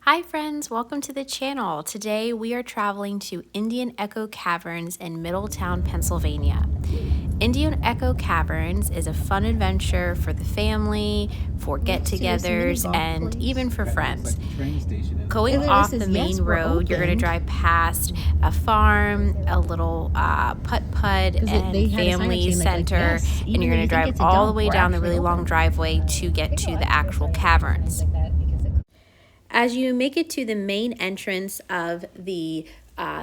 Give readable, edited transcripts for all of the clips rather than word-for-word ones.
Hi friends, welcome to the channel. Today we are traveling to Indian Echo Caverns in Middletown, Pennsylvania. Indian Echo Caverns is a fun adventure for the family, for get-togethers, and even for friends. Going off the main road, you're going to drive past a farm, a little putt-putt and family center, and you're going to drive all the way down the really long driveway to get to the actual caverns. As you make it to the main entrance of the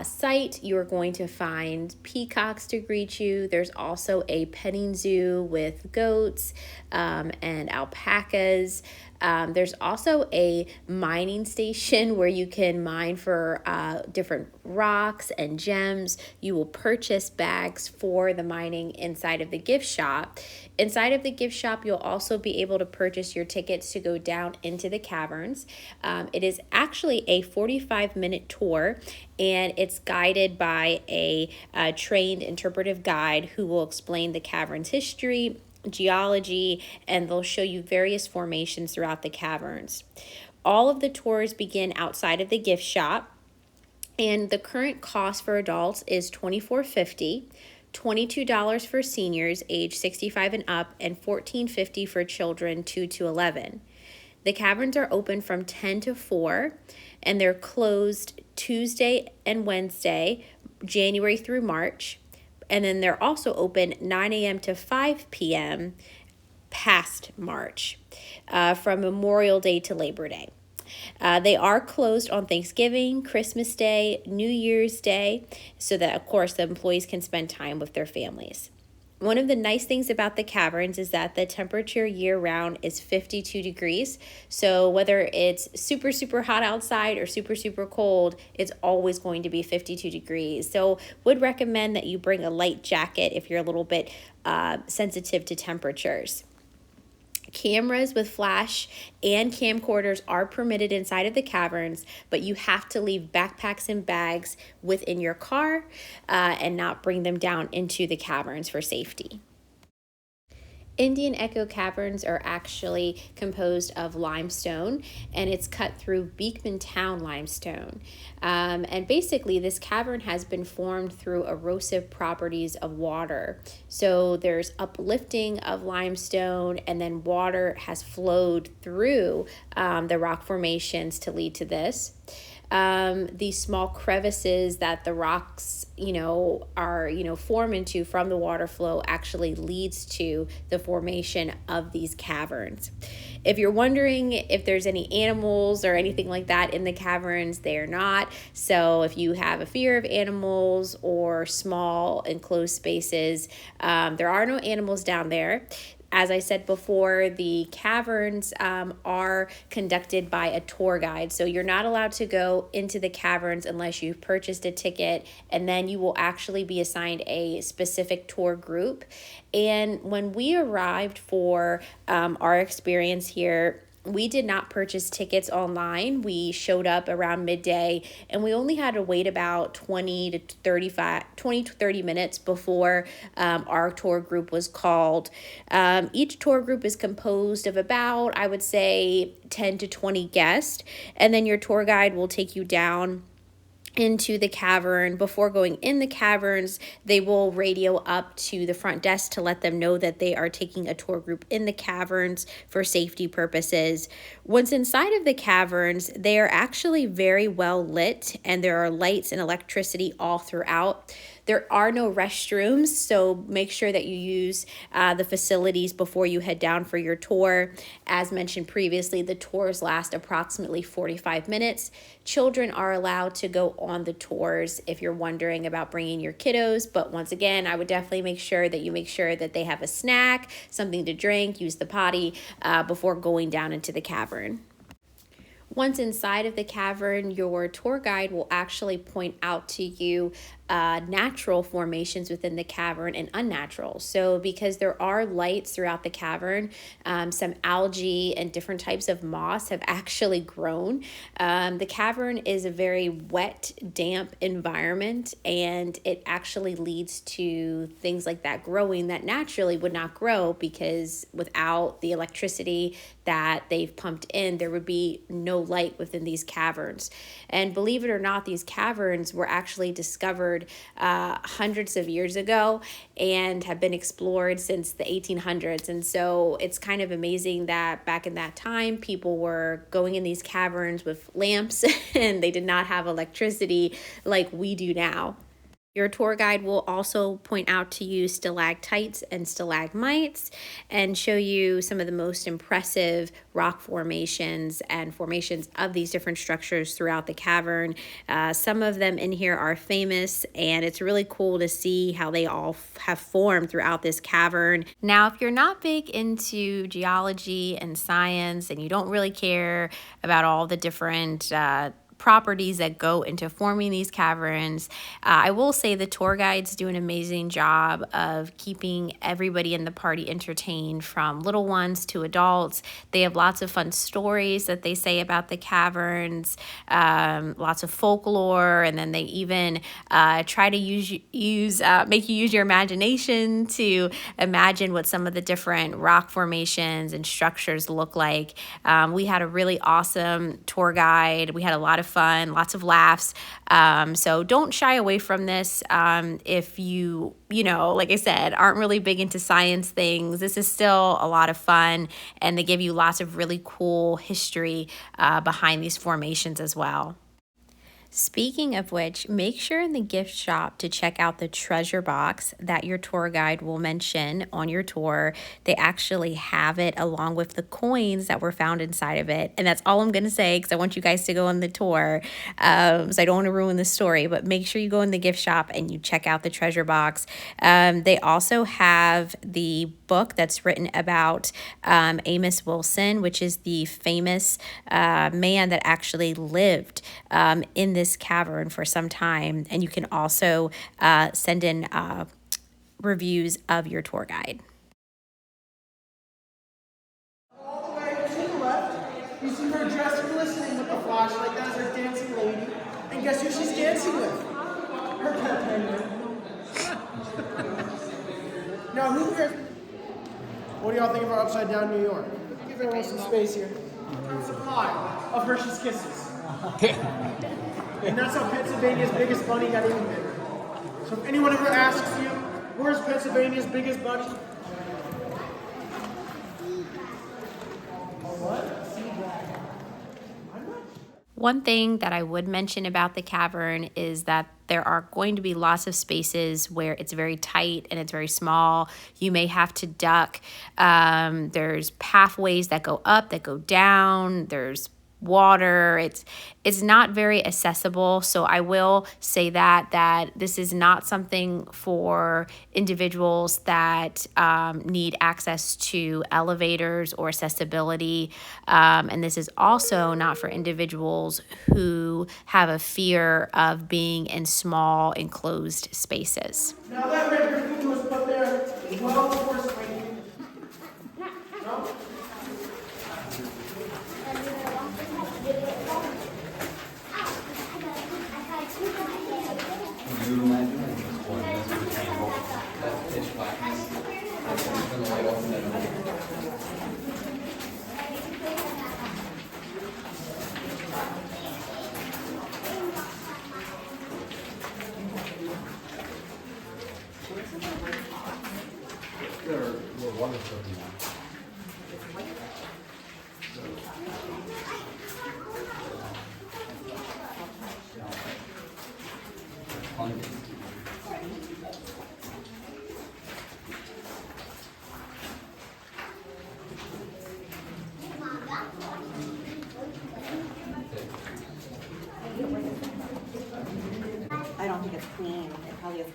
site, you're going to find peacocks to greet you. There's also a petting zoo with goats and alpacas. There's also a mining station where you can mine for different rocks and gems. You will purchase bags for the mining inside of the gift shop. Inside of the gift shop, you'll also be able to purchase your tickets to go down into the caverns. It is actually a 45-minute tour, and it's guided by a trained interpretive guide who will explain the cavern's history, geology, and they'll show you various formations throughout the caverns. All of the tours begin outside of the gift shop, and the current cost for adults is $24.50, $22 for seniors age 65 and up, and $14.50 for children 2 to 11. The caverns are open from 10 to 4, and they're closed Tuesday and Wednesday, January through March. And then they're also open 9 a.m. to 5 p.m. past March, from Memorial Day to Labor Day. They are closed on Thanksgiving, Christmas Day, New Year's Day, so that, of course, the employees can spend time with their families. One of the nice things about the caverns is that the temperature year-round is 52 degrees. So whether it's super, super hot outside or super, super cold, it's always going to be 52 degrees. So would recommend that you bring a light jacket if you're a little bit sensitive to temperatures. Cameras with flash and camcorders are permitted inside of the caverns, but you have to leave backpacks and bags within your car and not bring them down into the caverns for safety. Indian Echo Caverns are actually composed of limestone, and it's cut through Beekmantown limestone. And basically, this cavern has been formed through erosive properties of water. So there's uplifting of limestone, and then water has flowed through the rock formations to lead to this. These small crevices that the rocks, are, form into from the water flow actually leads to the formation of these caverns. If you're wondering if there's any animals or anything like that in the caverns, they are not. So if you have a fear of animals or small enclosed spaces, there are no animals down there. As I said before, the caverns are conducted by a tour guide. So you're not allowed to go into the caverns unless you've purchased a ticket, and then you will actually be assigned a specific tour group. And when we arrived for our experience here, we did not purchase tickets online. We showed up around midday, and we only had to wait about 20 to 30 minutes before our tour group was called. Each tour group is composed of about, I would say, 10 to 20 guests, and then your tour guide will take you down into the cavern. Before going in the caverns, they will radio up to the front desk to let them know that they are taking a tour group in the caverns for safety purposes. Once inside of the caverns, they are actually very well lit, and there are lights and electricity all throughout. There are no restrooms, so make sure that you use the facilities before you head down for your tour. As mentioned previously, the tours last approximately 45 minutes. Children are allowed to go on the tours if you're wondering about bringing your kiddos, but once again, I would definitely make sure that they have a snack, something to drink, use the potty before going down into the cavern. Once inside of the cavern, your tour guide will actually point out to you natural formations within the cavern and unnatural. So because there are lights throughout the cavern, some algae and different types of moss have actually grown. The cavern is a very wet, damp environment, and it actually leads to things like that growing that naturally would not grow, because without the electricity that they've pumped in, there would be no light within these caverns. And believe it or not, these caverns were actually discovered hundreds of years ago and have been explored since the 1800s. And so it's kind of amazing that back in that time, people were going in these caverns with lamps and they did not have electricity like we do now. Your tour guide will also point out to you stalactites and stalagmites and show you some of the most impressive rock formations and formations of these different structures throughout the cavern. Some of them in here are famous, and it's really cool to see how they all have formed throughout this cavern. Now, if you're not big into geology and science and you don't really care about all the different properties that go into forming these caverns, I will say the tour guides do an amazing job of keeping everybody in the party entertained, from little ones to adults. They have lots of fun stories that they say about the caverns, lots of folklore, and then they even try to make you use your imagination to imagine what some of the different rock formations and structures look like. We had a really awesome tour guide. We had a lot of fun, lots of laughs. So don't shy away from this. If you like I said, aren't really big into science things, this is still a lot of fun, and they give you lots of really cool history behind these formations as well. Speaking of which, make sure in the gift shop to check out the treasure box that your tour guide will mention on your tour. They actually have it along with the coins that were found inside of it. And that's all I'm going to say, because I want you guys to go on the tour. So I don't want to ruin the story, but make sure you go in the gift shop and you check out the treasure box. They also have the book that's written about Amos Wilson, which is the famous man that actually lived in this cavern for some time. And you can also send in reviews of your tour guide. All the way to the left, you see her dressed and glistening with the flashlight. That is her dancing lady. And guess who she's dancing with? Her pet penguin. Now, who here? What do y'all think of our upside down New York? Give everyone some space here. Supply of Hershey's Kisses. And that's how Pennsylvania's biggest bunny got even bigger. So if anyone ever asks you, where's Pennsylvania's biggest bunny? One thing that I would mention about the cavern is that there are going to be lots of spaces where it's very tight and it's very small. You may have to duck. There's pathways that go up, that go down. There's water. It's not very accessible. So I will say that this is not something for individuals that need access to elevators or accessibility. And this is also not for individuals who have a fear of being in small enclosed spaces. Now that red graffiti was put there well before swinging. No? I don't think it's clean. It probably is.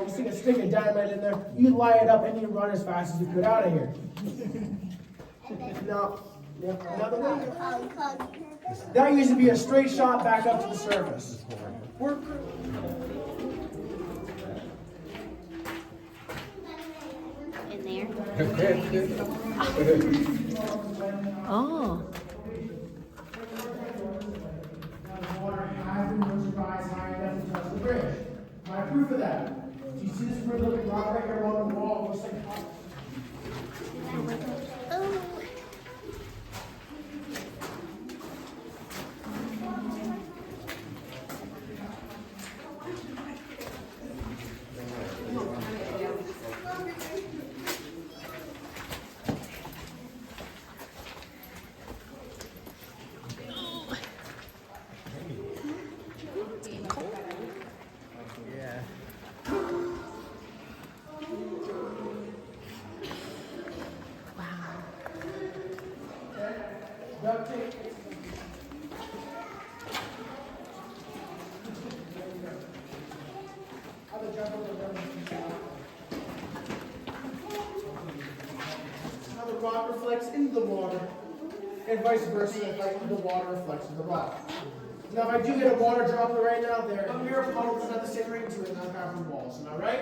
You stick a stick of dynamite in there, you light it up, and you run as fast as you could out of here. Now, another way. That used to be a straight shot back up to the surface. there. Oh. The water has been moved to rise high enough to touch the bridge. My proof of that. Do you see this weird little rock right here along the wall? It looks like duct tape. How the rock reflects into the water, and vice versa, if the water reflects into the rock. Now, if I do get a water droplet right now, there, a mirror puddle doesn't have the same ring to it, not cavern walls. Am I right?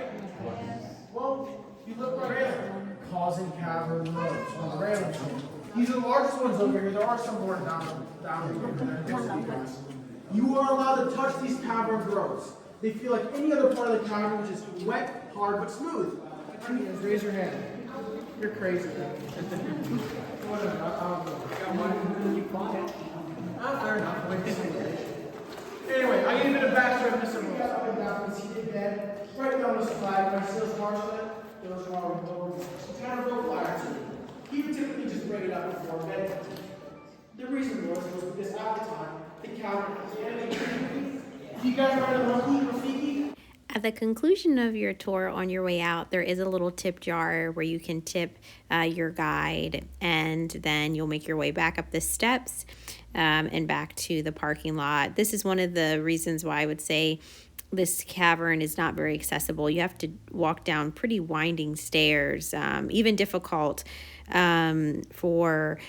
Well, you look right there, causing cavern roads on the railing. These are the largest ones over here. There are some more down. You are allowed to touch these cavern growths. They feel like any other part of the cavern, which is wet, hard, but smooth. Raise your hand. You're crazy. Whatever. Fair enough. Anyway, I gave it a backstory of Mr. Wills. Up and down this heated bed, right down this flag. My seals harsh on it. There was wrong with some kind of rope wire to it. He would typically just bring it up before bed. The reason was because at the time, the cavern was the enemy. You guys are in Monkey Rafiki? At the conclusion of your tour on your way out, there is a little tip jar where you can tip your guide, and then you'll make your way back up the steps and back to the parking lot. This is one of the reasons why I would say this cavern is not very accessible. You have to walk down pretty winding stairs, even difficult for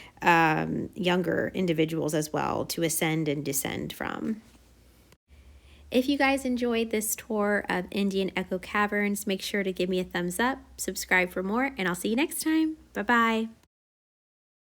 younger individuals as well to ascend and descend from. If you guys enjoyed this tour of Indian Echo Caverns, make sure to give me a thumbs up, subscribe for more, and I'll see you next time. Bye-bye.